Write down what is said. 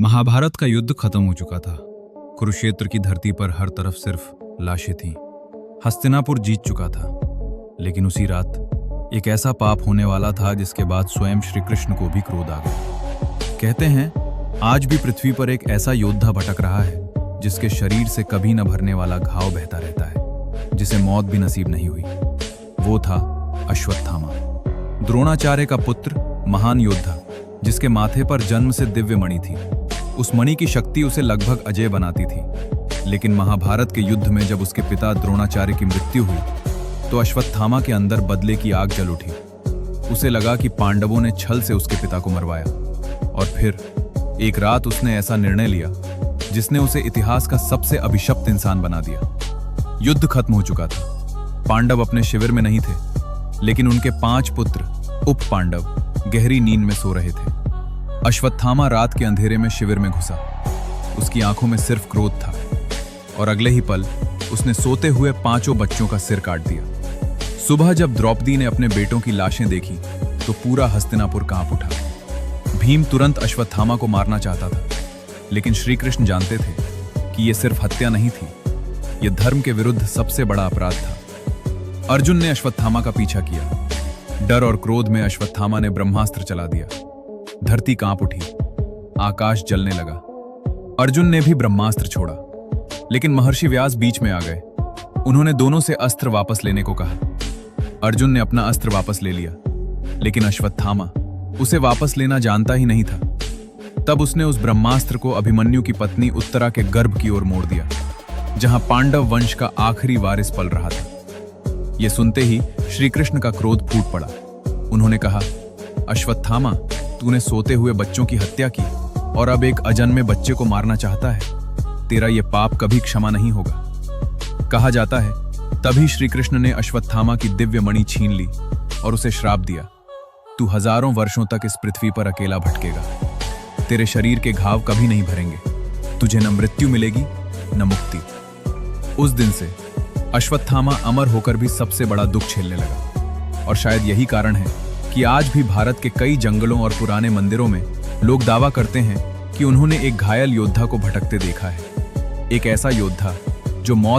महाभारत का युद्ध खत्म हो चुका था। कुरुक्षेत्र की धरती पर हर तरफ सिर्फ लाशें थीं। हस्तिनापुर जीत चुका था, लेकिन उसी रात एक ऐसा पाप होने वाला था जिसके बाद स्वयं श्री कृष्ण को भी क्रोध आ गया। कहते हैं आज भी पृथ्वी पर एक ऐसा योद्धा भटक रहा है जिसके शरीर से कभी न भरने वाला घाव बहता रहता है, जिसे मौत भी नसीब नहीं हुई। वो था अश्वत्थामा, द्रोणाचार्य का पुत्र, महान योद्धा जिसके माथे पर जन्म से दिव्य मणि थी। उस मणि की शक्ति उसे लगभग अजेय बनाती थी। लेकिन महाभारत के युद्ध में जब उसके पिता द्रोणाचार्य की मृत्यु हुई तो अश्वत्थामा के अंदर बदले की आग जल उठी। उसे लगा कि पांडवों ने छल से उसके पिता को मरवाया, और फिर एक रात उसने ऐसा निर्णय लिया जिसने उसे इतिहास का सबसे अभिशप्त इंसान बना दिया। युद्ध खत्म हो चुका था। पांडव अपने शिविर में नहीं थे, लेकिन उनके 5 पुत्र उप पांडव गहरी नींद में सो रहे थे। अश्वत्थामा रात के अंधेरे में शिविर में घुसा। उसकी आंखों में सिर्फ क्रोध था, और अगले ही पल उसने सोते हुए 5 बच्चों का सिर काट दिया। सुबह जब द्रौपदी ने अपने बेटों की लाशें देखी तो पूरा हस्तिनापुर कांप उठा। भीम तुरंत अश्वत्थामा को मारना चाहता था, लेकिन श्री कृष्ण जानते थे कि यह सिर्फ हत्या नहीं थी, यह धर्म के विरुद्ध सबसे बड़ा अपराध था। अर्जुन ने अश्वत्थामा का पीछा किया। डर और क्रोध में अश्वत्थामा ने ब्रह्मास्त्र चला दिया। धरती कांप उठी, आकाश जलने लगा। अर्जुन ने भी ब्रह्मास्त्र छोड़ा, लेकिन महर्षि व्यास बीच में आ गए। उन्होंने दोनों से अस्त्र वापस लेने को कहा। अर्जुन ने अपना अस्त्र वापस ले लिया, लेकिन अश्वत्थामा उसे वापस लेना जानता ही नहीं था। तब उसने उस ब्रह्मास्त्र को अभिमन्यु की पत्नी उत्तरा के गर्भ की ओर मोड़ दिया, जहां पांडव वंश का आखिरी वारिस पल रहा था। यह सुनते ही श्री कृष्ण का क्रोध फूट पड़ा। उन्होंने कहा, अश्वत्थामा, तूने सोते हुए बच्चों की हत्या की और अब एक अजन्मे बच्चे को मारना चाहता है। तेरा यह पाप कभी क्षमा नहीं होगा। कहा जाता है तभी श्री कृष्ण ने अश्वत्थामा की दिव्य मणि छीन ली और उसे श्राप दिया, तू हजारों वर्षों तक इस पृथ्वी पर अकेला भटकेगा। तेरे शरीर के घाव कभी नहीं भरेंगे। तुझे न मृत्यु मिलेगी न मुक्ति। उस दिन से अश्वत्थामा अमर होकर भी सबसे बड़ा दुख झेलने लगा, और शायद यही कारण है कि आज भी भारत के कई जंगलों और पुराने मंदिरों में लोग दावा करते हैं कि उन्होंने एक घायल योद्धा को भटकते देखा है। एक ऐसा योद्धा जो मौत